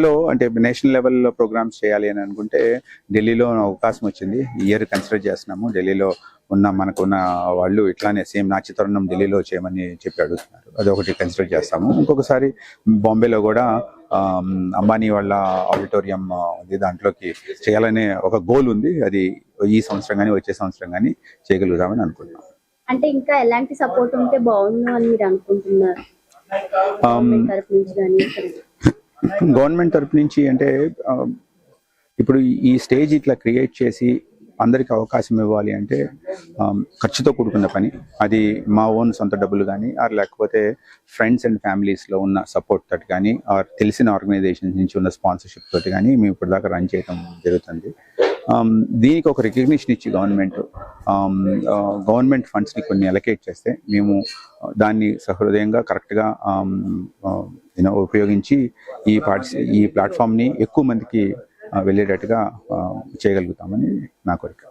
లో అంటే నేషనల్ లెవెల్లో ప్రోగ్రామ్స్ చేయాలి అని అనుకుంటే ఢిల్లీలో అవకాశం వచ్చింది. ఈ ఇయర్ కన్సిడర్ చేస్తున్నాము. ఢిల్లీలో మనకున్న వాళ్ళు ఇట్లానే సేమ్ నాట్య తరుణం ఢిల్లీలో చేయమని చెప్పి అడుగుతున్నారు. అదొకటి కన్సిడర్ చేస్తాము. ఇంకొకసారి బాంబేలో కూడా అంబానీ వాళ్ళ ఆడిటోరియం ఉంది, దాంట్లోకి చేయాలనే ఒక గోల్ ఉంది. అది ఈ సంవత్సరం కానీ వచ్చే సంవత్సరం కానీ చేయగలుగుతామని అనుకుంటున్నాం. అంటే ఇంకా ఎలాంటి సపోర్ట్ ఉంటే బాగుండు అని మీరు అనుకుంటున్నారు? గవర్నమెంట్ తరపు నుంచి అంటే ఇప్పుడు ఈ స్టేజ్ ఇట్లా క్రియేట్ చేసి అందరికి అవకాశం ఇవ్వాలి అంటే ఖర్చుతో కూడుకున్న పని. అది మా ఓన్ సొంత డబ్బులు కానీ ఆర్ లేకపోతే ఫ్రెండ్స్ అండ్ ఫ్యామిలీస్లో ఉన్న సపోర్ట్ తోటి కానీ ఆర్ తెలిసిన ఆర్గనైజేషన్స్ నుంచి ఉన్న స్పాన్సర్షిప్ తోటి కానీ మేము ఇప్పటిదాకా రన్ చేయడం జరుగుతుంది. దీనికి ఒక రికగ్నిషన్ ఇచ్చి గవర్నమెంట్ ఫండ్స్ని కొన్ని అలొకేట్ చేస్తే మేము దాన్ని సహృదయంగా కరెక్ట్గా ఉపయోగించి ఈ ప్లాట్ఫామ్ని ఎక్కువ మందికి వెళ్ళేటట్టుగా చేయగలుగుతామని నా కోరిక.